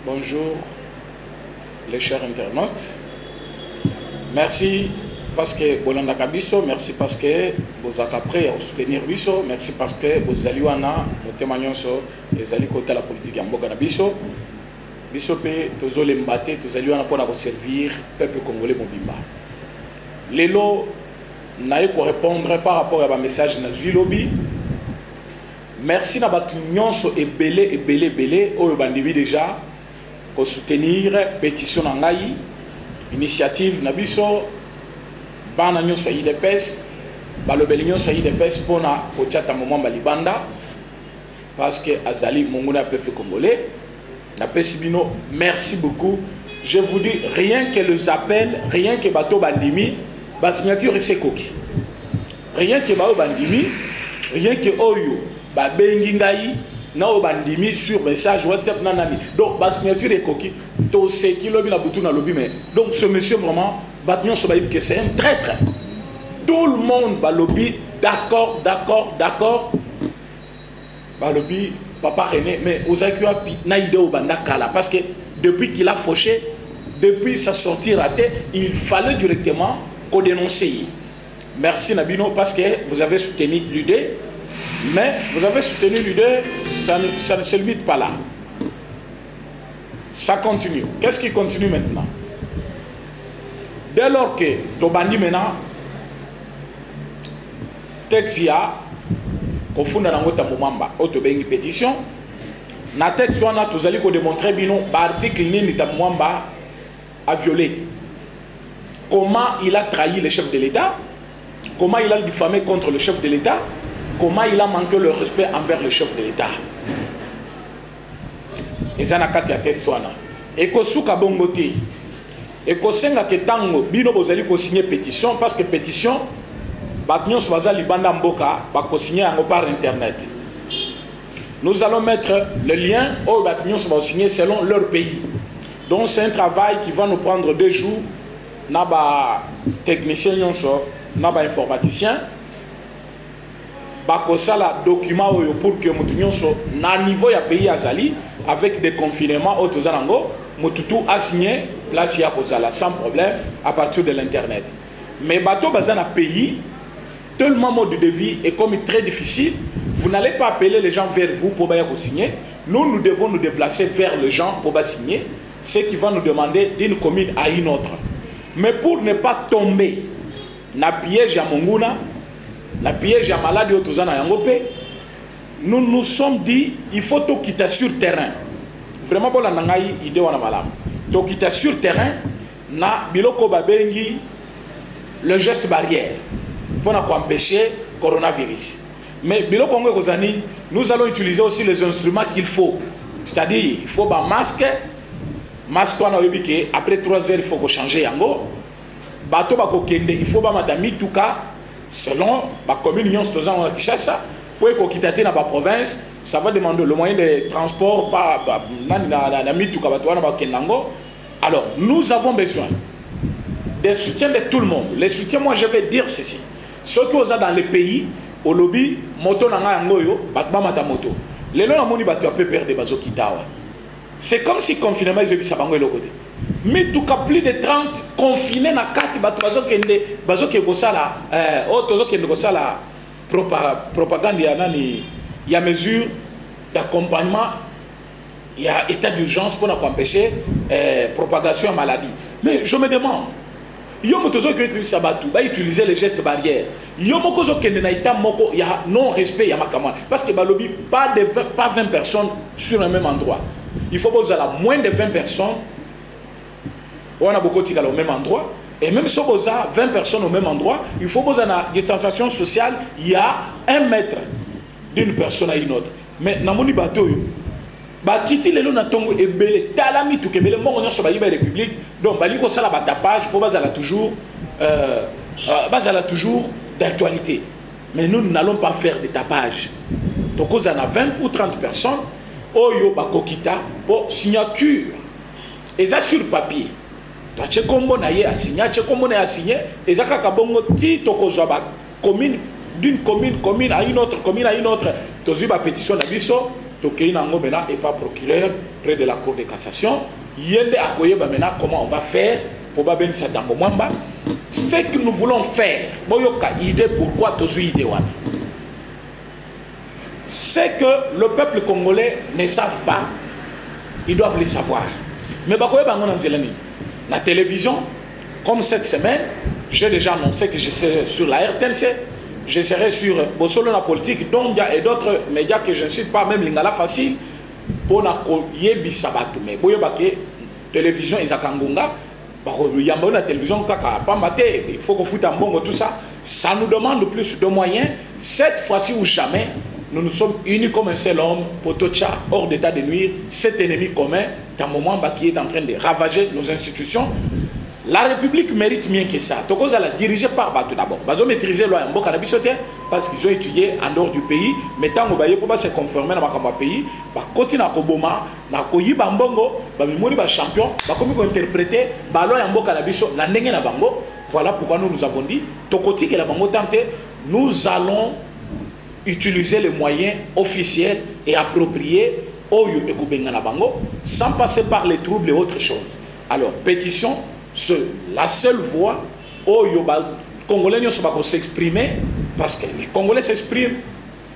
Bonjour les chers internautes. Merci parce que Bolanda Kabiso, merci parce que vous êtes prêts à soutenir Biso, merci parce que vous allez wana nous témoignons sur les alliés côté la politique en Boga Biso. Biso pe tozole mbate, tozali wana pour servir peuple congolais mobimba. Lelo naye ko répondre par rapport à un message na Zuilobi. Merci na batu nyonso ebele oyo bandibi déjà pour soutenir pétition na ngai initiative na biso bana nyonso IDPS balobeli nyonso IDPS pona kotiata moment balibanda parce que azali mongona peuple congolais na pesibino. Merci beaucoup. Je vous dis rien que les appels, rien que bato bandimi ba signature sekoki, rien que ba bandimi, rien que oyo ba bengi ngai na bandimi sur message WhatsApp nanani. Donc ba signature ekoki to ce qui lobi na butu na lobi. Mais donc ce monsieur vraiment batnion so ba que c'est un traître. Tout le monde ba lobi d'accord ba lobi papa René. Mais aux accueillis na idée au banda kala parce que depuis qu'il a fauché, depuis sa sortie ratée, il fallait directement qu'on dénonce. Merci Nabino parce que vous avez soutenu l'idée. Mais vous avez soutenu l'idée, ça ne se limite pas là. Ça continue. Qu'est-ce qui continue maintenant? Dès lors que Tobandi maintenant, Texia, au fond de la Mouamba, Autobengi pétition, na texte on a tous allés démontrer bino l'article ni Mouamba a violé. Comment il a trahi le chef de l'État, comment il a diffamé contre le chef de l'État, comment il a manqué le respect envers le chef de l'État. Et ça n'a qu'à texte on a. Et que souka bongote. Et que senga que tango bino bozali ko signer pétition parce que pétition batnion swaza libanda mboka ba ko signer par internet. Nous allons mettre le lien aux batnions va signer selon leur pays. Donc c'est un travail qui va nous prendre 2 jours. Naba technicien naba informaticien. Bakosala document pour que nous so na niveau ya pays azali avec des confinements autres anango mututu a signé place ya kozala sans problème à partir de l'internet. Mais bateau bazana pays tellement mode de vie est comme très difficile. Vous n'allez pas appeler les gens vers vous pour signer. Nous devons nous déplacer vers les gens pour signer, ce qui va nous demander d'une commune à une autre. Mais pour ne pas tomber dans le piège à Monguna, dans le piège à maladie autozana yangope, nous nous sommes dit il faut tout quitter sur terrain. Vraiment bon la nangai idée wana malam. Tout quitter sur terrain na biloko babengi le geste barrière pour empêcher le coronavirus. Mais bilo Congo Kozani, nous allons utiliser aussi les instruments qu'il faut. C'est-à-dire, il faut un masque. Masque, on a dit qu'après 3 heures, il faut changer yango. Bateau bako kende, il faut un mituka selon la commune Nyon Stozan on a Kishasa. Pour qu'on quitte dans la province, ça va demander le moyen de transport par la mituka batouana bakendango. Alors, nous avons besoin des soutiens de tout le monde. Les soutiens, moi je vais dire ceci. Ceux qui sont dans les pays, au lobby, moto nanga ngoyo, batma mata moto. Les gens ont battu un peu perdre des bazo kitawa. C'est comme si confinement ils ont bango le côté. Mais tout cas plus de 30 confinés na 4 bazo kende bazo ke kosala tozo kende kosala propagande ya nani ya mesure d'accompagnement, il y a état d'urgence pour empêcher propagation de maladie. Mais je me demande Yomo tozo que sabatu ba utiliser les gestes barrières. Yomo kozo kende na ita moko ya non respect ya makamwa parce que balobi pas 20 personnes sur un même endroit. Il faut poser à moins de 20 personnes. On a beaucoup de au même endroit et même si on a 20 personnes au même endroit, il faut poser la distanciation sociale, il y a 1 mètre d'une personne à une autre. Mais na moni bateau ba kiti lelo na tongo ebele talami to kebele mo onyo so ba yiba république donc bali ko sala ba tapage pour bazala toujours d'actualité. Mais nous n'allons pas faire de tapage. Donc on a 20 ou 30 personnes oyo ba kokita pour signature et ça sur papier. Tu kombo na ye a signer, tu kombo na signer et ça ka bongo ti to ko zo ba commune d'une commune à une autre commune à une autre. Tu ba pétition na biso Tokei Nango maintenant et pas procureur près de la Cour de cassation. Yende Akoye maintenant comment on va faire pour pas bien ça dans Mwamba. Ce que nous voulons faire, boyoka idée pourquoi tozu idée wana. C'est que le peuple congolais ne savent pas, ils doivent le savoir. Mais bakoye bango na zelani. La télévision, comme cette semaine, j'ai déjà annoncé que je serai sur la RTNC, je serai sur Bosolo la politique, donc et d'autres médias que je ne suis pas, même Lingala Facile, pour na yebi sabatu. Mais boyobake télévision Isakangunga, yamba na télévision kaka pambate, il faut qu'on foute un bon tout ça. Ça nous demande plus de moyens. Cette fois-ci ou jamais, nous nous sommes unis comme un seul homme pour Tocha, hors d'état de nuire, cet ennemi commun, dans le moment qui est en train de ravager nos institutions. La République mérite mieux que ça. Toko la dirigée par Batou d'abord. Ils ont maîtrisé loi Mboka na bisote parce qu'ils ont étudié en dehors du pays. Mais tant que pour se conformer dans le pays, bah continue à Koboma, na Koyiba Mbongo, bah mimori ba champion, bah comme ils ont interprété, bah loi Mboka na biso, la ndenge na bango. Voilà pourquoi nous avons dit, Tokoti que la bango tante, nous allons utiliser les moyens officiels et appropriés Oyo et Kubenga na bango, sans passer par les troubles et autres choses. Alors pétition. La seule voie où les Congolais ne sont pas s'exprimer, parce que les Congolais s'expriment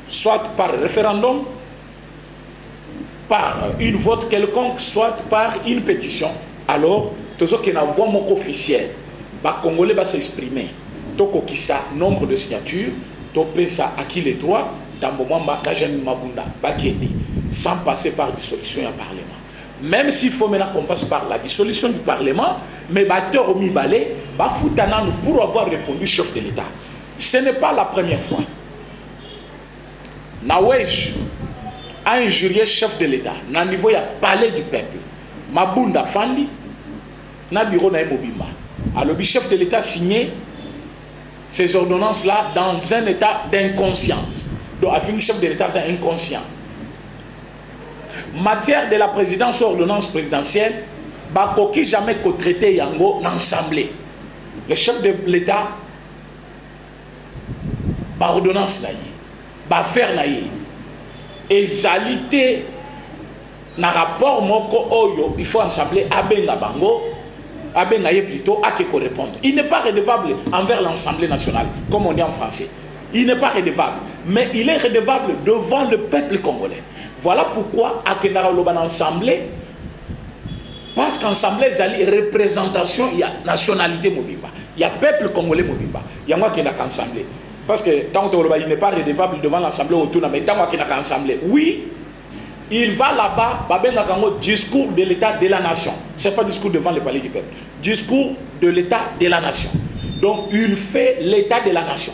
soit par référendum, par une vote quelconque, soit par une pétition. Alors, tout ce qui est une voie officielle, les Congolais vont s'exprimer. Donc, ça nombre de signatures, ça à qui les droits, dans le moment sans passer par dissolution et parlement. Même s'il faut maintenant qu'on passe par la dissolution du Parlement, mais batteur au mi-balé, pour avoir répondu chef de l'État. Ce n'est pas la première fois. Nawej a injurié chef de l'État. Na niveau, il y a palais du peuple. Mabunda Fandi, na bureau na Mobimba. Alors, le chef de l'État signé ces ordonnances-là dans un état d'inconscience. Donc, afin que le chef de l'État soit inconscient. Matière de la présidence ou ordonnance présidentielle, bakoki jamais qu'au traité yango l'Assemblée. Le chef de l'État, ba ordonnance naïe, ba faire naïe, ezalité na rapport moko oyo, il faut Assemblée abenga bango, abenga ye plutôt à qui répondre. Il n'est pas redevable envers l'Assemblée nationale, comme on dit en français. Il n'est pas redevable, mais il est redevable devant le peuple congolais. Voilà pourquoi à l'Assemblée, parce qu'Assemblée, il y a représentation, il y a nationalité Mobimba, il y a peuple congolais Mobimba. Il y a moi qui n'a qu'à Assemblée. Parce que tant qu'il n'est pas redevable devant l'Assemblée autour, mais tant qu'il n'a qu'à Assemblée. Oui, il va là-bas, discours de l'État de la nation. Ce n'est pas discours devant le palais du peuple. Discours de l'État de la nation. Donc, il fait l'État de la nation.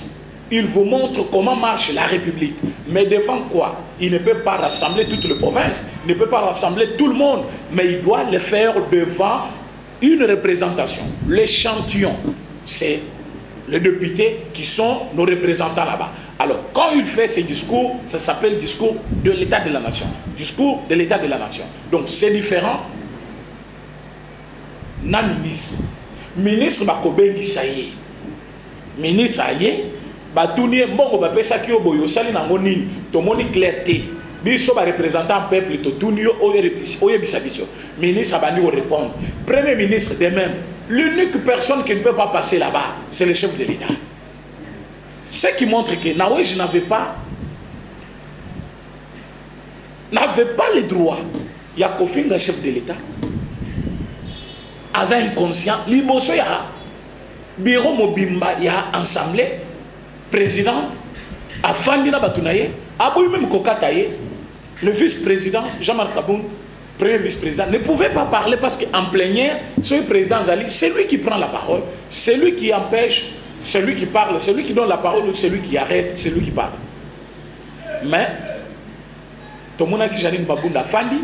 Il vous montre comment marche la République. Mais devant quoi? Il ne peut pas rassembler toute la province, il ne peut pas rassembler tout le monde, mais il doit le faire devant une représentation. L'échantillon, c'est les députés qui sont nos représentants là-bas. Alors, quand il fait ces discours, ça s'appelle discours de l'État de la nation. Discours de l'État de la nation. Donc, c'est différent. Na ministre. Ministre Bakobengi Saye. Ministre Aye. Batounie mbongo bapesa ki oboyo sali nango nini tomoni clarté biso ba représentant peuple to tunio oye bisabiso ministre abandi ko répondre premier ministre de même l'unique personne qui ne peut pas passer là-bas c'est le chef de l'État. Ce qui montre que Nawej n'avait pas le droit. Il y a Kofinga chef de l'État aza inconscient liboso ya bureau Mobimba ya assemblée présidente, Afandina Batounaye, Abouy même Kokataye, le vice-président, Jean-Marc Kaboun, premier vice-président, ne pouvait pas parler parce qu'en plénière, ce président Zali, c'est lui qui prend la parole, c'est lui qui empêche, c'est lui qui parle, c'est lui qui donne la parole, c'est lui qui arrête, c'est lui qui parle. Mais, tout le monde qui Janine Babounda Fandi,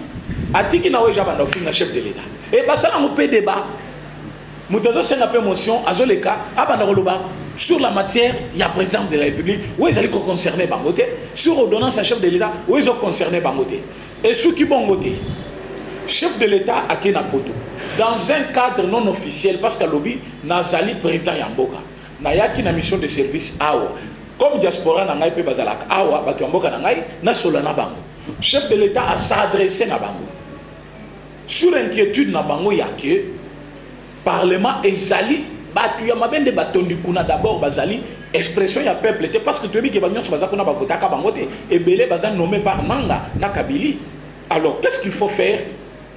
a dit qu'il n'a pas de chef de l'État. Et bien ça, on peut débat. Moutazo c'est une motion, Azoleka, sur la matière, il y a le président de la République, où ils allaient concerner Bangote, sur l'ordonnance à chef de l'État, où ils ont concerné Bangote. Et ceux qui Bangote, chef de l'État à Kenapoto, dans un cadre non officiel, parce que lobby, Nazali président Yamboka, Nayaki na mission de service Awa, comme diaspora Nangai pe Bazalak Awa, Batu Yamboka Nangai, na Solana Bango. chef de l'État a s'adressé à Bango. Sur inquiétude na Bango, il y a que Parlement et Zali, il y a des bâtons du Kuna d'abord, Bazali, expression ya peuple, parce que tu as dit que Bango sur Bazakuna va voter à Bango, et Belé Bazan nommé par Manga, Nakabili. Alors, qu'est-ce qu'il faut faire?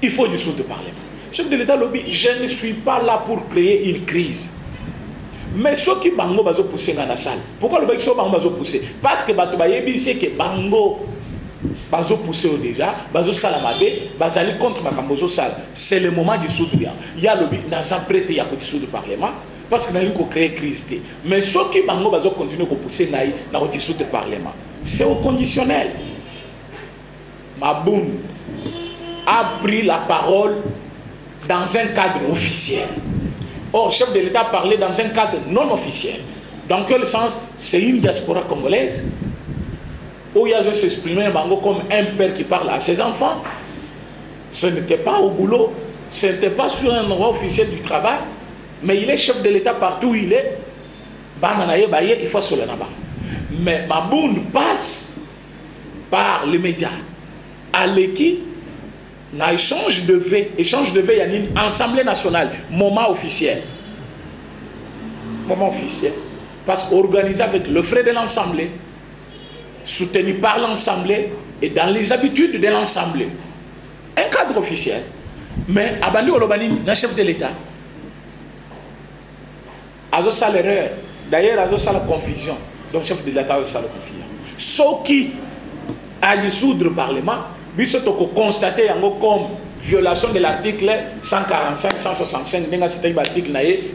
Il faut dissoudre le Parlement. Chef de l'État lobby, je ne suis pas là pour créer une crise. Mais ceux qui Bango bazo pousser dans la salle. Pourquoi le Bango bazo pousser? Parce que Bato Bayebi c'est que Bango bazo pousser déjà, bazo salamabe, bazali contre Makambozo sal. C'est le moment de dissoudre. Il y a lobby dans un prêt il y a pour dissoudre le Parlement parce qu'il a eu qu'on créer crise. Mais ceux qui Bango bazo continuer à pousser dans dissoudre le Parlement. C'est au conditionnel. Maboun a pris la parole dans un cadre officiel. Or, le chef de l'État parlait dans un cadre non officiel. Dans quel sens? C'est une diaspora congolaise où il a s'exprimer comme un père qui parle à ses enfants. Ce n'était pas au boulot, ce n'était pas sur un endroit officiel du travail, mais il est chef de l'État partout où il est. Il faut se le nabar. Mais Maboun passe par les médias à l'équipe. Na échange de vœux, il y a une assemblée nationale, moment officiel. Moment officiel. Parce qu'organisé avec le frais de l'Assemblée, soutenu par l'Assemblée et dans les habitudes de l'Assemblée. Un cadre officiel. Mais Abandi Olobani, le chef de l'État, a ça l'erreur. D'ailleurs, a ça la confusion. Donc, le chef de l'État a ça la confusion. Ce qui a dissoudre le Parlement, il faut constater comme violation de l'article 145, 165,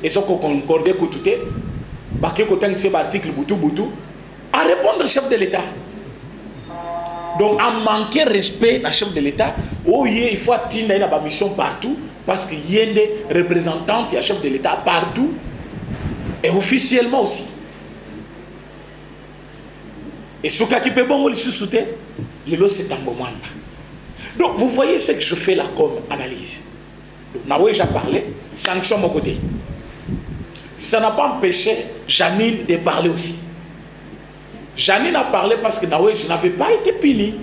et ce qu'on concorde que tout est, article à répondre au chef de l'État. Donc, à manquer respect au chef de l'État, il faut atteindre une mission partout, parce qu'il y a des représentants et chef de l'État partout, et officiellement aussi. Et ce qui peut bon, le lot c'est un moment. Donc, vous voyez ce que je fais là comme analyse. Donc, j'ai parlé, sanction de mon côté. Ça n'a pas empêché Janine de parler aussi. Janine a parlé parce que je n'avais pas été puni.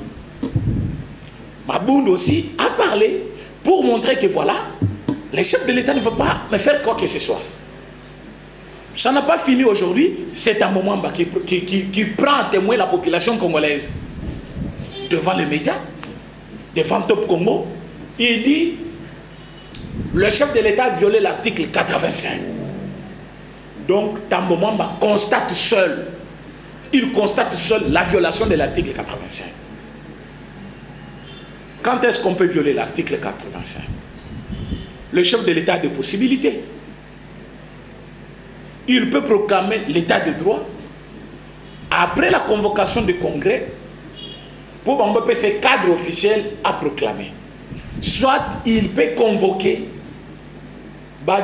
Maboun aussi a parlé pour montrer que voilà, les chefs de l'État ne veulent pas me faire quoi que ce soit. Ça n'a pas fini aujourd'hui, c'est un moment qui prend à témoin la population congolaise. Devant les médias, devant Top Congo, il dit le chef de l'État a violé l'article 85. Donc, Tambomamba constate seul, il constate seul la violation de l'article 85. Quand est-ce qu'on peut violer l'article 85? Le chef de l'État a des possibilités. Il peut proclamer l'état de droit après la convocation du congrès pour ce cadre officiel à proclamer. Soit il peut convoquer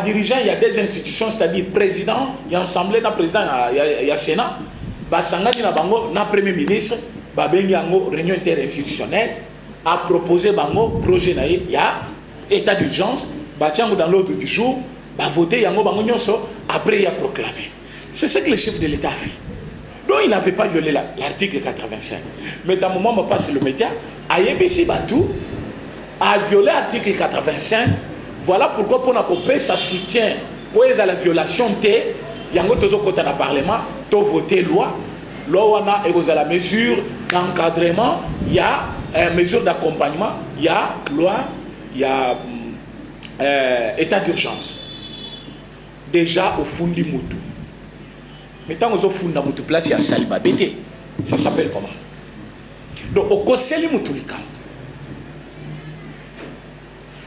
dirigeant, il y a des institutions, c'est-à-dire président, il y a assemblée, il y a président, il y a Sénat, il y a premier ministre, il y a réunion interinstitutionnelle, à proposer un projet, il y a état d'urgence, dans l'ordre du jour, voter, après il y a proclamé. C'est ce que le chef de l'État a fait. Donc il n'avait pas violé l'article 85. Mais dans le moment où on passe le média, Ayebisi Batou a violé l'article 85. Voilà pourquoi pour nous ça soutient pour la violation de dans le Parlement, de voter loi. Loi on a la mesure d'encadrement, il y a une mesure d'accompagnement, il y a loi, il y a état d'urgence. Déjà au fond du moutou. Mais tant qu'on fond dans moutou place, il y a Saliba Bété. Ça s'appelle comment? Donc au Koseli Moutulikam.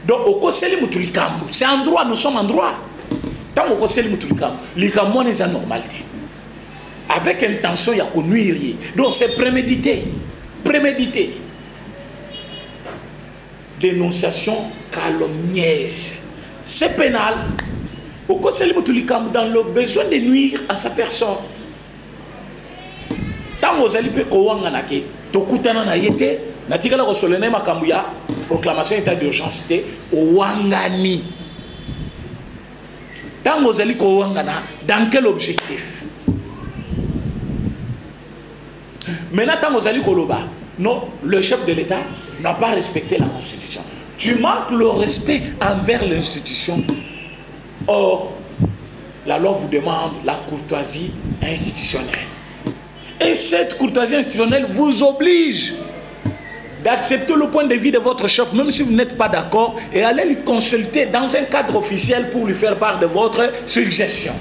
Donc au Koseli Moutulikam, c'est un droit, nous sommes en droit. Tant au Koseli Moutulikam, l'Ikamon est en normalité. Avec intention, il y a qu'on nuire. Donc c'est prémédité. Prémédité. Dénonciation calomnieuse. C'est pénal. Au conseil dans le besoin de nuire à sa personne. Tant que vous allez kowanganaké, tokutana na yete, natikala kosolene makambuya, proclamation état d'urgence au wangani. Tant que vous allez kowangana, dans quel objectif? Maintenant, tant que vous allez koloba, non, le chef de l'État n'a pas respecté la Constitution. Tu manques le respect envers l'institution. Or, la loi vous demande la courtoisie institutionnelle. Et cette courtoisie institutionnelle vous oblige d'accepter le point de vue de votre chef, même si vous n'êtes pas d'accord, et aller lui consulter dans un cadre officiel pour lui faire part de votre suggestion.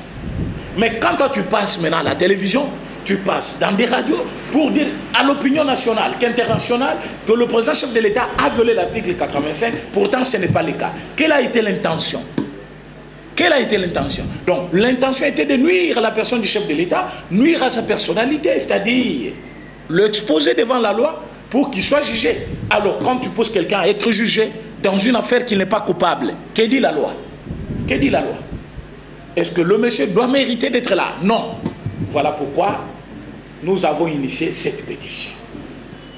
Mais quand toi tu passes maintenant à la télévision, tu passes dans des radios pour dire à l'opinion nationale qu'internationale que le président chef de l'État a violé l'article 85, pourtant ce n'est pas le cas. Quelle a été l'intention? Quelle a été l'intention? Donc l'intention était de nuire à la personne du chef de l'État, nuire à sa personnalité, c'est-à-dire l'exposer devant la loi pour qu'il soit jugé. Alors quand tu poses quelqu'un à être jugé dans une affaire qui n'est pas coupable, que dit la loi? Que dit la loi? Est-ce que le monsieur doit mériter d'être là? Non. Voilà pourquoi nous avons initié cette pétition.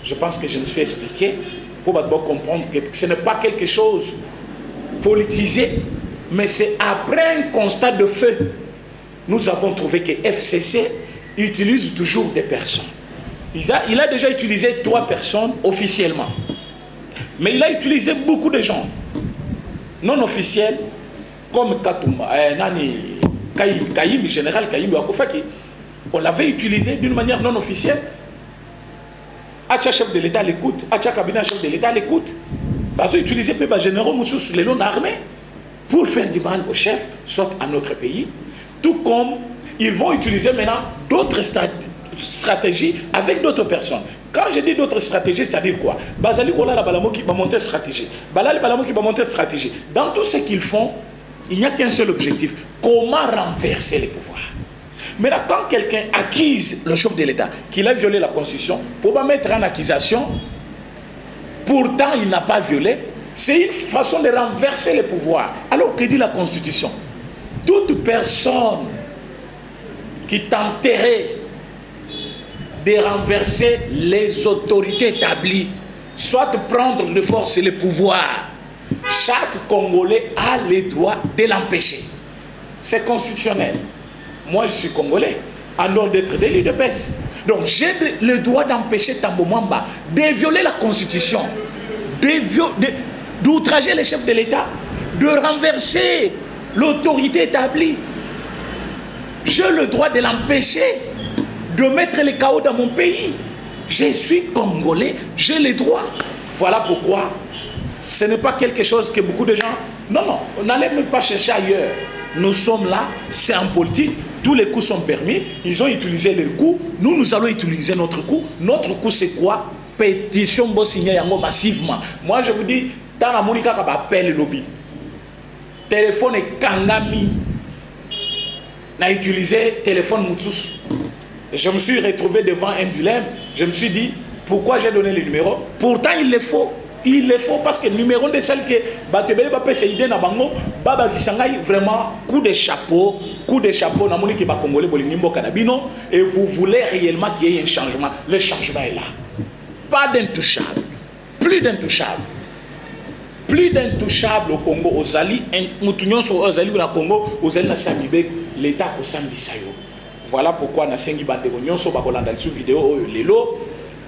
Je pense que je me suis expliqué pour comprendre que ce n'est pas quelque chose politisé, mais c'est après un constat de fait. Nous avons trouvé que FCC utilise toujours des personnes. Il a déjà utilisé 3 personnes officiellement. Mais il a utilisé beaucoup de gens non officiels comme Katouma, Kaïm, général Kaïm Wakofaki. On l'avait utilisé d'une manière non officielle. Acha chef de l'État l'écoute, Acha cabinet chef de l'État l'écoute. Parce qu'ils utilisaient les généraux Moussous, les lots armés, pour faire du mal au chef, soit à notre pays. Tout comme ils vont utiliser maintenant d'autres stratégies avec d'autres personnes. Quand je dis d'autres stratégies, c'est-à-dire quoi? Bazali Kola la Balamo qui va monter stratégie. Balali Balamo qui va monter stratégie. Dans tout ce qu'ils font, il n'y a qu'un seul objectif. Comment renverser les pouvoirs? Mais là, quand quelqu'un accuse le chef de l'État qu'il a violé la Constitution, pour pas mettre en accusation, pourtant il n'a pas violé, c'est une façon de renverser les pouvoirs. Alors que dit la Constitution? Toute personne qui tenterait de renverser les autorités établies, soit de prendre de force les pouvoirs, chaque Congolais a le droit de l'empêcher. C'est constitutionnel. Moi, je suis Congolais, en dehors d'être délit de peste. Donc, j'ai le droit d'empêcher Tambo Mwamba de violer la Constitution, d'outrager les chefs de l'État, de renverser l'autorité établie. J'ai le droit de l'empêcher de mettre le chaos dans mon pays. Je suis Congolais, j'ai les droits. Voilà pourquoi ce n'est pas quelque chose que beaucoup de gens... Non, non, on n'allait même pas chercher ailleurs. Nous sommes là, c'est en politique, tous les coups sont permis, ils ont utilisé leurs coups, nous allons utiliser notre coup. Notre coup c'est quoi? Pétition signer massivement. Moi je vous dis, dans la Monica qui appelle le lobby, téléphone est Kangami, n'a utilisé téléphone Moutous. Je me suis retrouvé devant un dilemme, je me suis dit, pourquoi j'ai donné le numéro? Pourtant il le faut. Il le faut parce que le numéro de celle que Batebele va passer idée na bango baba kisangai vraiment coup de chapeau na moni ki ba congolais bolingimbo kanabino et vous voulez réellement qu'il y ait un changement. Le changement est là. Pas d'intouchable. Plus d'intouchable. Plus d'intouchable au Congo aux Ali mutunyon so aux Ali na Congo aux Ali na Samibe l'état au Sambisayo. Voilà pourquoi na sengi bande nyonso ba kolanda sur vidéo lelo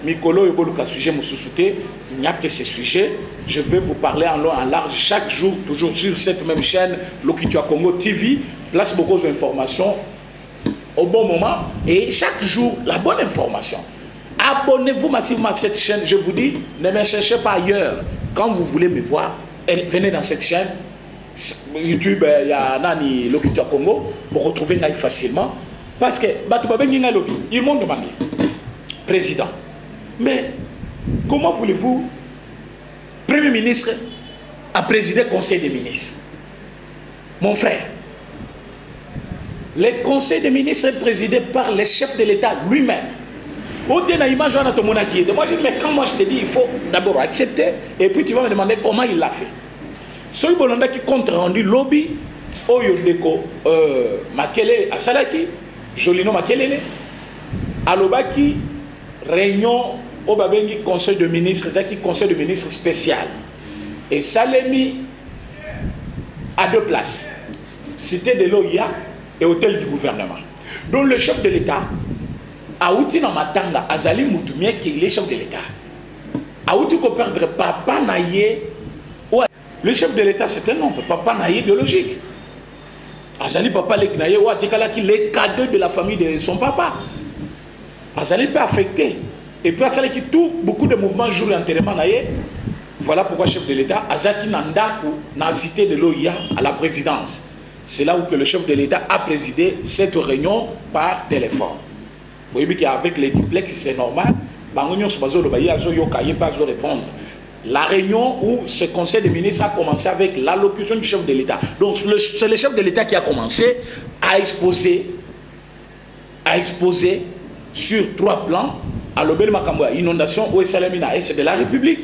Mikolo Yoboluka sujet Moussousouté, il n'y a que ces sujets. Je vais vous parler en long, en large, chaque jour, toujours sur cette même chaîne, Lokitua Congo TV. Place beaucoup d'informations au bon moment et chaque jour, la bonne information. Abonnez-vous massivement à cette chaîne. Je vous dis, ne me cherchez pas ailleurs. Quand vous voulez me voir, venez dans cette chaîne. YouTube, il y a Nani Lokitua Congo. Vous retrouvez facilement. Parce que, ils m'ont demandé, président. Mais comment voulez-vous, Premier ministre, a présidé le Conseil des ministres? Mon frère, le Conseil des ministres est présidé par le chef de l'État lui-même. Moi, je dis, mais quand moi je te dis, il faut d'abord accepter, et puis tu vas me demander comment il l'a fait. Soy Bolanda qui compte rendu lobby, Oyondeko, Makele, Asalaki, Jolino Makelele, Alobaki, réunion au Babengi conseil de ministres, conseil de ministres spécial. Et ça l'a mis à 2 places. Cité de l'OIA et hôtel du gouvernement. Donc le chef de l'État, Aoutina Matanga, Azali Moutoumie, qui est le chef de l'État. Aouti ko perdre papa naïe. Ouais. Le chef de l'État, c'est un homme, papa naïe biologique. Azali papa lek naïe, ouais, qui les cadeaux de la famille de son papa. Azali peut affecter. Et puis Azali qui tout, beaucoup de mouvements jour enterrement naïe. Voilà pourquoi chef de l'État, Azaki Nandaku, n'a cité de l'OIA à la présidence. C'est là où que le chef de l'État a présidé cette réunion par téléphone. Vous voyez qu'avec les duplex, c'est normal. Répondre. La réunion où ce conseil des ministres a commencé avec l'allocution du chef de l'État. Donc c'est le chef de l'État qui a commencé à exposer sur 3 plans à l'Obel Makamboua, inondation ou Salamina, et c'est de la République.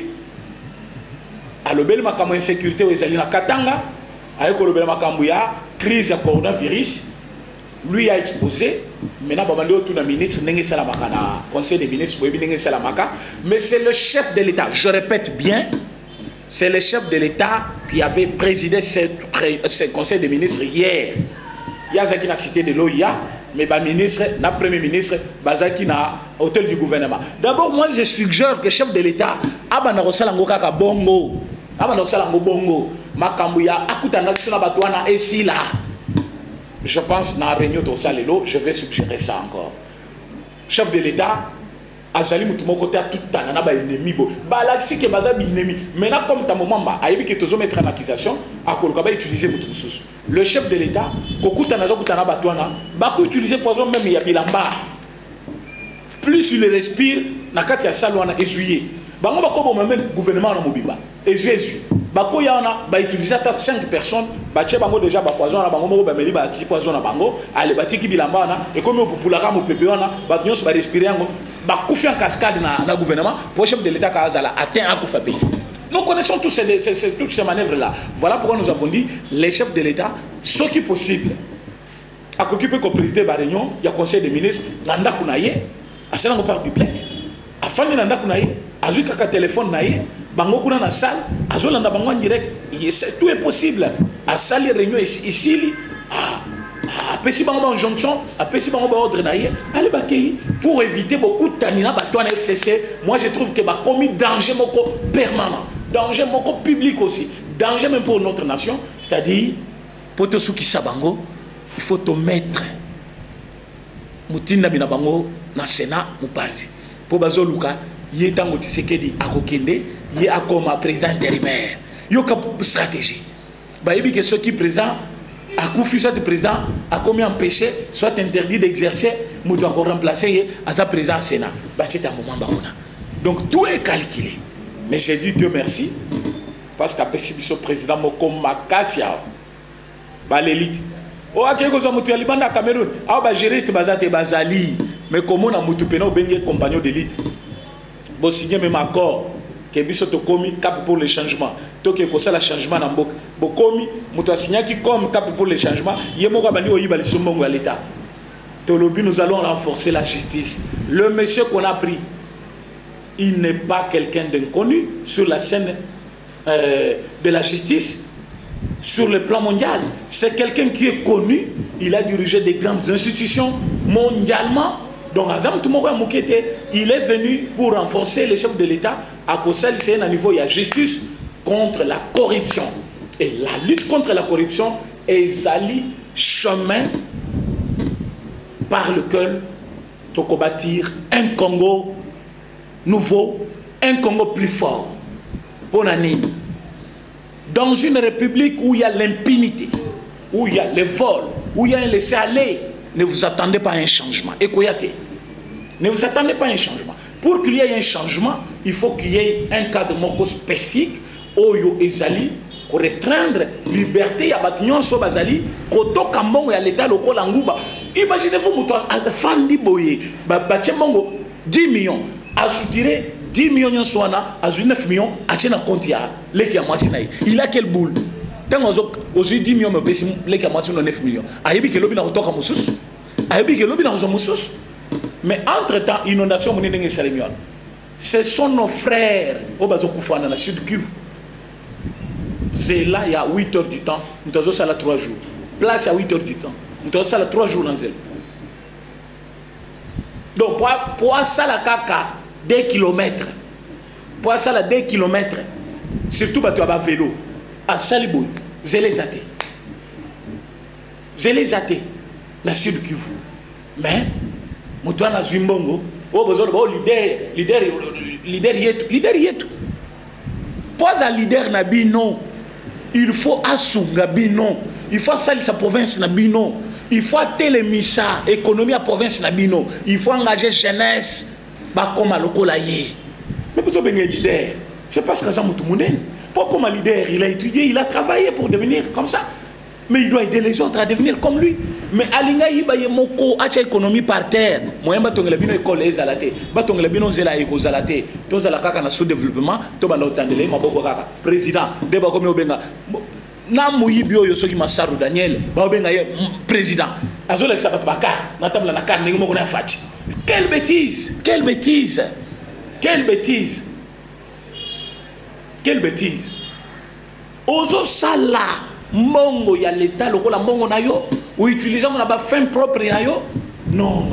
À l'Obel Makamboua, insécurité ou Esalina Katanga, avec l'Obel Makamboua, crise à coronavirus. Lui a exposé, maintenant, le ministre, conseil des ministres, mais c'est le chef de l'État, je répète bien, c'est le chef de l'État qui avait présidé ce conseil des ministres hier. Il y a qui n'a cité de l'OIA, mais le ministre, le premier ministre, Bazaki n'a hôtel du gouvernement. D'abord, moi je suggère que le chef de l'État, Abanarosalango Kaka Bongo, Abanarosalango Bongo, Makambuya, Akutana Batouana, et si là. Je pense dans la réunion de Salelo, je vais suggérer ça encore. Chef de l'État, Azali Moutoumoko, tout le temps, il y a un ennemi. Balaxi qui est basé ennemi. Maintenant, comme tu as un moment, il y a mettre en accusation, à Kolkaba utiliser Moutoumoussous. Le chef de l'État, Kokuta Nazo Kutana Batouana, Bako utiliser poison même il y a Bilamba. Plus il respire, Nakati a Salouana essuyé. Bango Bako même gouvernement en Mobiba. Essuyé. Bako yana ba utiliser 5 personnes bache bango déjà ba poison na bango moko ba meli ba ti poison na bango ale batiki bilamba na et comme populaka mo pepe wana ba nyonso ba respirer ngo ba kufi en cascade na gouvernement pour chef de l'État ka azala atteint à kufa pays. Nous connaissons toutes ces manœuvres là. Voilà pourquoi nous avons dit les chefs de l'État ce qui est possible à occuper comme président ba réunion il y a conseil des ministres nanda kunaye asala ngo par duplex afandi nanda kunaye azui kaka téléphone naye bango kuna na salle azolanda bango en direct tout est possible à salle réunion ici apesi bango injonction apesi bango ordre naie allez bakei pour éviter beaucoup de tanina bato na FCC. Moi je trouve que ba commis danger moko permanent, danger moko public aussi, danger même pour notre nation, c'est-à-dire pour te souki sabango il faut te mettre mutinda bina bango na Sénat mupanzi pour bazoluka Yetango Tshisekedi akokende ye akoma président intérimaire yoka stratégie bayebi que ceux qui présent a confié soit président a commis empêché soit interdit d'exercer nous doit remplacer ye à sa présence Sénat bacheta moment baona. Donc tout est calculé, mais j'ai dit Dieu merci parce qu'à ce président moko makasia ba l'élite o akeko zo mutu ya libanda Cameroun a ba juriste bazate bazali mais comment na mutu pena obenge compagnon d'élite. Bon, signer même accord que biso to komi cap pour le changement. To que ko ça le changement na mboka. Bo komi muto signer qui comme cap pour le changement, yemoko bandi oyiba lisombongo à l'état. Tolobi nous allons renforcer la justice. Le monsieur qu'on a pris, il n'est pas quelqu'un d'inconnu sur la scène de la justice sur le plan mondial. C'est quelqu'un qui est connu, il a dirigé des grandes institutions mondialement. Donc, il est venu pour renforcer les chefs de l'État à cause de à niveau de la justice contre la corruption. Et la lutte contre la corruption est le chemin par lequel il faut bâtir un Congo nouveau, un Congo plus fort. Pour l'année. Dans une république où il y a l'impunité, où il y a le vol, où il y a un laisser-aller, ne vous attendez pas à un changement. Et ne vous attendez pas à un changement. Pour qu'il y ait un changement, il faut qu'il y ait un cadre spécifique. Oyo ezali pour restreindre liberté ya batnyon so bazali koto kambongo ya l'état lokola nguba. Imaginez-vous muto afandi boye bache mbongo 10 millions asutire 10 millions soana azu 9 millions achena compte ya leki ya mwasi na il a quelle boule tango ozu 10 millions me pesi leki ya mwasi no 9 millions ayebi ke lobi na kotoka mususu ayebi ke lobi na zo mususu. Mais entre-temps, inondation, ce sont nos frères au Bazokoufouana, dans le sud Kivu. C'est là, il y a 8 heures du temps. Nous avons ça 3 jours. Place, il y a 8 heures du temps. Nous avons ça 3 jours dans elle. Donc, pour ça, la caca, des kilomètres. pour ça la 2 km surtout bato ya ba vélo à Saliboy zelezate la sud Kivu mais moto na Zwimbongo o bozolo ba leader yetu pour un leader na bino il faut asunga bino il faut salir sa province na bino il faut télémissa économie à province na bino il faut engager jeunesse ba comme lokola ye mais pour un leader c'est parce que ça mutu munene pour comme leader il a étudié il a travaillé pour devenir comme ça mais il doit aider les autres à devenir comme lui mais alinga yiba ye moko acha économie par terre moyemba tongela bino école ezalate ba tongela bino zela ekozalate to zala kaka na sous développement to bana otandele maboko kaka président deba komi obenga na muyibi oyo soki Masaru Daniel ba obenga ye président azola kisaka baka na tabla na kan ningo moko na fachi quelle bêtise ozo sala mbongo ya l'état lokola mbongo na yo ou utilisant on a ba fin propre na yo non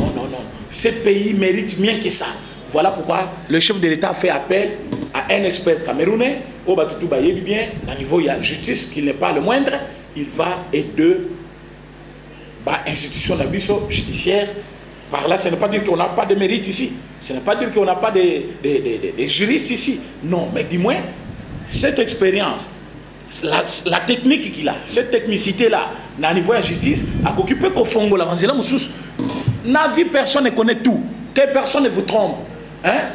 ce pays mérite mieux que ça. Voilà pourquoi le chef de l'état fait appel à un expert camerounais au batutu ba yebi bien à niveau il y a justice qui n'est pas le moindre, il va aider ba institution na biso judiciaire. Par là, ce n'est pas dire qu'on n'a pas de mérite ici, ce n'est pas dire qu'on n'a pas de juristes ici, non, mais du moins cette expérience, la technique qu'il a, cette technicité-là, à niveau de la justice, a occupé qu'au fond, la manzela moussous. Na vie, personne ne connaît tout. Que personne ne vous trompe. Hein?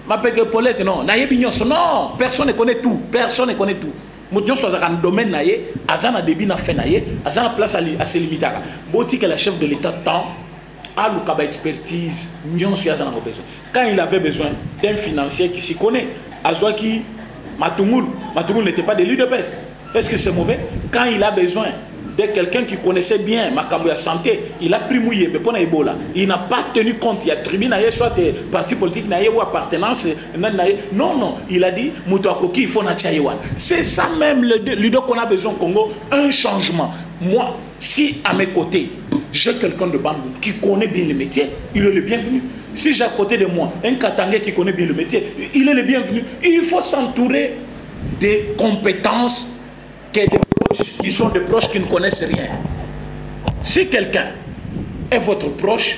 Ma pèque Paulette, non. Na non, personne ne connaît tout. Personne ne connaît tout. Moution soit dans le domaine naïe, azana débit na fait naïe, azana place à se limiter. Boti que le chef de l'État tend à l'oukaba expertise, mion suis azana besoin. Quand il avait besoin d'un financier qui s'y connaît, azwa qui Matoumoul n'était pas de l'UDPS. Est-ce que c'est mauvais? Quand il a besoin de quelqu'un qui connaissait bien ma santé, il a pris mouillé, mais pour Ebola. Il n'a pas tenu compte. Il y a tribune, soit des partis politiques ou appartenance. Non, il a dit, il faut c'est ça même le qu'on a besoin au Congo, un changement. Moi, si à mes côtés, j'ai quelqu'un de Bandung qui connaît bien le métier, il est le bienvenu. Si j'ai à côté de moi un Katangais qui connaît bien le métier, il est le bienvenu. Il faut s'entourer des compétences qui sont des proches qui ne connaissent rien. Si quelqu'un est votre proche,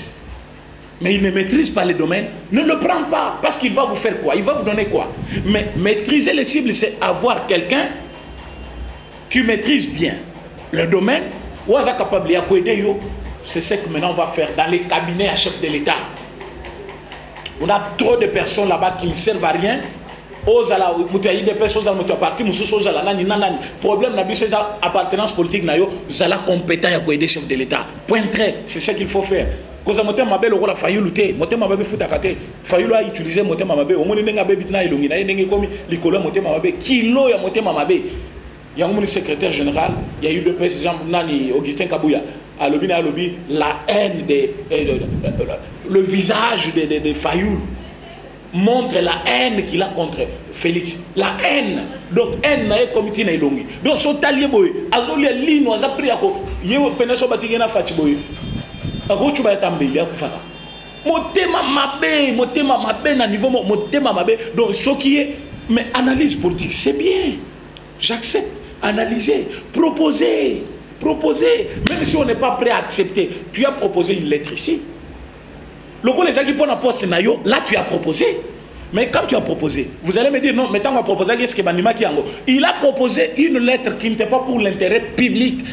mais il ne maîtrise pas les domaines, ne le prends pas, parce qu'il va vous faire quoi? Il va vous donner quoi? Mais maîtriser les cibles, c'est avoir quelqu'un qui maîtrise bien le domaine, ou est capable de yo. C'est ce que maintenant on va faire dans les cabinets à chef de l'État. On a trop de personnes là-bas qui ne servent à rien. Des personnes qui parti, problème n'a appartenance politique, zala compétent à aider chef de l'État. Point très, c'est ce qu'il faut faire. Quand on a mabé le rôle Fayulu té, motema mabé futa kate, Fayulu a utilisé motema mabé. Au moins n'enga bé bitna ilongi, na n'enga komi likolo motema mabé. Kilo ya motema mabé. Il y a un secrétaire général, il y a eu deux présidents, Augustin Kabouya, à lobby, la haine, le visage de Fayoul montre la haine qu'il a contre Félix. La haine. Donc, haine n'a pas comité na ilongi. Donc, son talier boy, azoli lino, a pris à quoi? Yéo peneso batigena fatiboy. A rochu ba tambeli a kufaka. Motema mabé na niveau motema mabé. Donc, ce qui est, mais analyse politique, c'est bien. J'accepte. Analyser, proposer, même si on n'est pas prêt à accepter. Tu as proposé une lettre ici. Le coup, les gens qui prennent un poste, là tu as proposé. Mais quand tu as proposé, vous allez me dire non, mais tant qu'on a proposé, il a proposé une lettre qui n'était pas pour l'intérêt public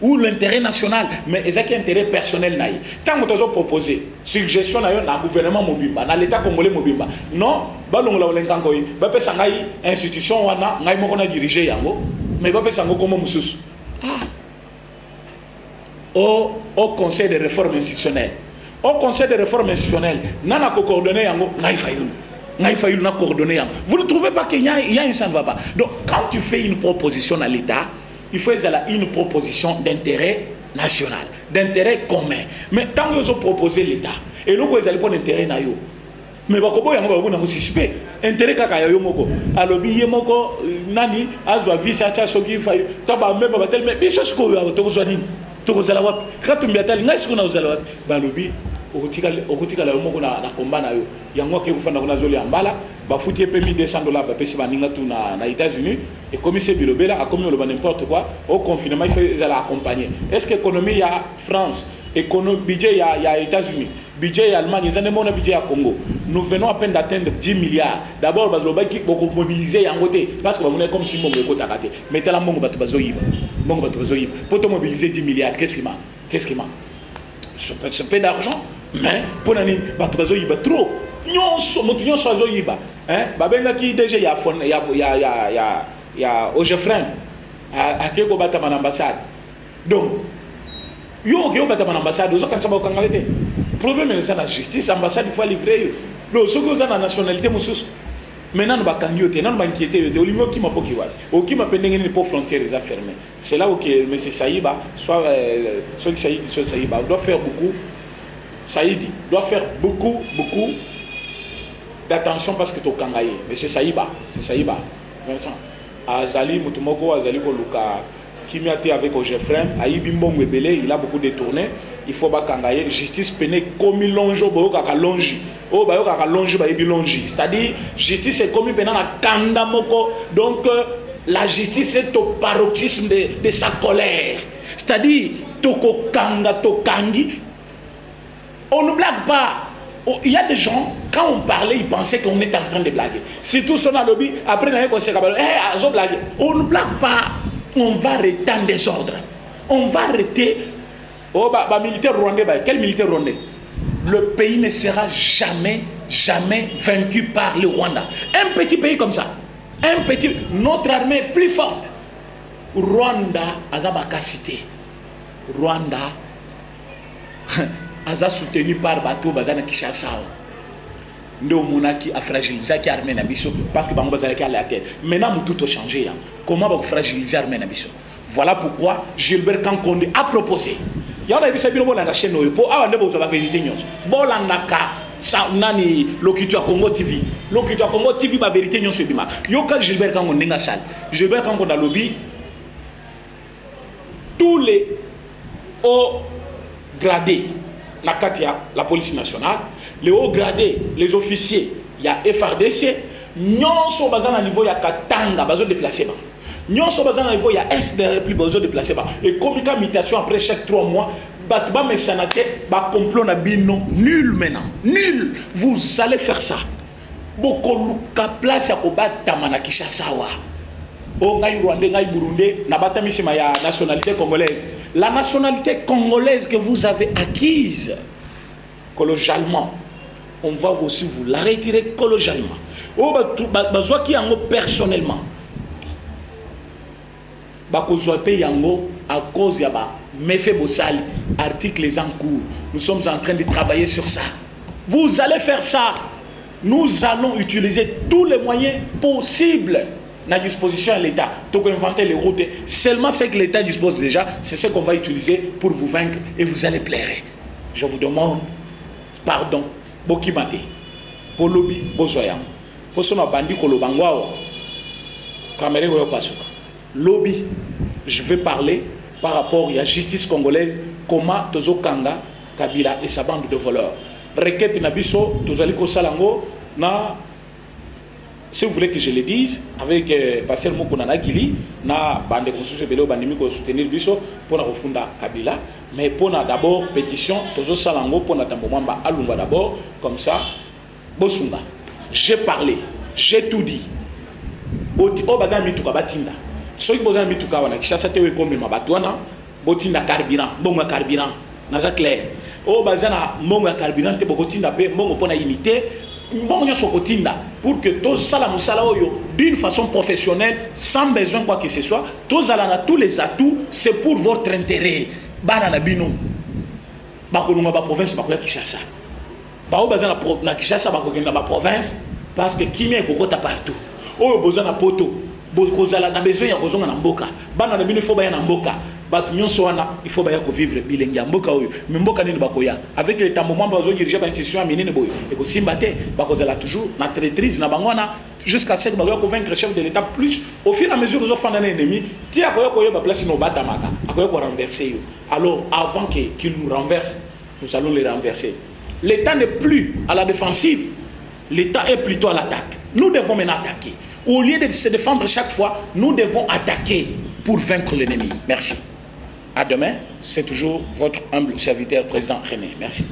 ou l'intérêt national, mais il y a un intérêt personnel. Quand on a proposé, suggestion dans le gouvernement Mobimba, dans l'État congolais Mobimba, non, institution, on a dirigé, mais au conseil de réforme institutionnelle. Au conseil de réforme institutionnelle, on a coordonné, vous ne trouvez pas qu'il y a un ça ne va pas. Donc, quand tu fais une proposition à l'État, il faut une proposition d'intérêt national, d'intérêt commun. Mais tant qu'ils ont proposé l'État, et là, ils allaient prendre l'intérêt national. Mais bakobo yango babu na suspect intérêt kaka yo moko alobi ye moko nani azwa visa cha soki fayu taba même batel mais biso siko yo to kozwa nini to kozala wapi katumbi atali ngai siko na kozala wapi balobi okotika la moko na komba na yo yango ke kufanda kuna zoli ambala foutu peu $1200 ba pesi baninga tout na États-Unis et comme c'est bilobela a comme le n'importe quoi au confinement il faut les accompagner. Est-ce que l'économie il y a France, économie budget il y a États-Unis, budget il y a Allemagne, ils ont demandé budget à Congo. Nous venons à peine d'atteindre 10 milliards. D'abord parce que qui beaucoup mobiliser en côté parce que on est comme si mon côté à fait. Mettez la mongo bato bazoyiba. Mongo bato bazoyiba. Pour te mobiliser 10 milliards, qu'est-ce qui manque? Qu'est-ce qui manque? Ce peu d'argent, mais pour nani bato bazoyiba trop. Nyonso moto nyonso azoyiba. Hein? Babenga ki déjà il y a Ogefren à Keko bata man ambassade. Donc yo ke bata man ambassade, ozo kan saba kangawete. Problème c'est la justice, ambassade il faut livrer. Le soko za na nationalité mususu. Maintenant nous bakangi yote, nan bankiete yote, olimio ki mapoki wali. Oki mapendenge ni po frontières les fermées. C'est là où que monsieur Saïba soit soit Saïdi soit Saïba doit faire beaucoup. Saïdi doit faire beaucoup d'attention parce que tu as kangaye. Monsieur Saïba, c'est Saïba. Vincent. Azali Mutumoko, Azali Koluka, qui m'a été avec Ogefrem, Aïbi Mbongo Ebele, il a beaucoup détourné. Il faut pas kangaye. Justice pénée comme il longe, boyoka longe. Oh, bayoka longe, baïbi longe. C'est-à-dire, justice est comme pénée na kanda moko. Donc, la justice est au paroxysme de sa colère. C'est-à-dire, toko kanga, tokangi. On ne blague pas. Il y a des gens, quand on parlait, ils pensaient qu'on était en train de blaguer. Si tout son lobby, après, on ne blague pas. On va arrêter en désordre. On va arrêter. Oh, militaire rwandais, quel militaire rwandais? Le pays ne sera jamais vaincu par le Rwanda. Un petit pays comme ça. Notre armée est plus forte. Rwanda, Azabaka cité. Rwanda. Aza soutenu par bateau bazana Kinshasa. Ndo monaki a fragilisé l'armée na biso parce que bango bazala ki à la tête. Maintenant tout a changé. Comment va fragiliser l'armée na biso? Voilà pourquoi Gilbert Kankonde a proposé. Il y a une bino na chaîne oyo a ndebo za vérité nyonso. Bolandaka sa nani locuteur Congo TV. Locuteur Congo TV ba vérité nyonso bima. Yo ka Gilbert Kankonde nga sale. Gilbert Kankonde lobby tous les hauts gradés na Katia, la police nationale, les hauts gradés, les officiers, il y a FRDC, nous sommes à niveau, il y a Katanga, besoin de déplacer. Nous sommes à niveau, il y a SDR, plus besoin de déplacer. Et communiquer mutation après chaque 3 mois, Batba mais sanate, complot na bino, nul maintenant, nul. Vous allez faire ça. Beaucoup de place à combattre na Kinshasa. Oh, ngai Rwandais, ngai Burundais, na batami c'est ma nationalité congolaise. La nationalité congolaise que vous avez acquise colloquialement, on va aussi vous la retirer colloquialement. Oh, bazwa ki yango personnellement. Bakozwa pe yango à cause ya ba méfait bosali article les en cours. Nous sommes en train de travailler sur ça. Vous allez faire ça. Nous allons utiliser tous les moyens possibles à disposition à l'État. Donc inventer les routes. Seulement ce que l'État dispose déjà, c'est ce qu'on va utiliser pour vous vaincre et vous allez plaire. Je vous demande pardon. Bokimate. Pour lobby, bosoyam. Pour ce bandi kolobangwao. Kamere goyo pasuka. Lobby, je vais parler par rapport à la justice congolaise, comment Tozo Kanga, Kabila et sa bande de voleurs. Requête Nabiso, Tozali Kosalango, na. Si vous voulez que je le dise, avec Pasteur Mokonana Gili, na bande constitution Belo Bandimi pour soutenir Biso pour la refunda Kabila, mais pour d'abord pétition, Tozo Salango pour Natambomamba Alunga d'abord, comme ça, Bosunga. J'ai parlé, j'ai tout dit. O bazan mituka batinda. Soki bozan mituka wana kishasa tewe kombe mabatwana, botinda carburant, bonga carburant, naza clair. O bazana monga carburant te bokotinda pe mongo pona imiter. Pour que tous d'une façon professionnelle, sans besoin quoi que ce soit, tous les atouts, c'est pour votre intérêt. Banana bino, bakolunga ba province bakoya Kinshasa. Bao bazana na Kinshasa bakokenda ba province parce que kimia ekokota partout. Oyo bozana poto, bokozala na besoin ya kozonga na mboka. Banana bino faut baya na mboka. Batu nyonso wana il faut baya ko vivre bilengi ya mboka oyo. Mais mboka nini bakoya avec les tambomamba bazo diriger ba institution minene boyo. Et ko simbate bakozala toujours na traîtrise na bangwana jusqu'à ce que bakoya convaincre chef de l'état plus au fur et à mesure que fanda na ennemi, ti akoya ko yoba place no batamaka, akoya ko renverser yo. Alors avant qu'il nous renverse, nous allons les renverser. L'état n'est plus à la défensive, l'état est plutôt à l'attaque. Nous devons maintenant attaquer. Au lieu de se défendre chaque fois, nous devons attaquer pour vaincre l'ennemi. Merci. À demain, c'est toujours votre humble serviteur, président René. Merci.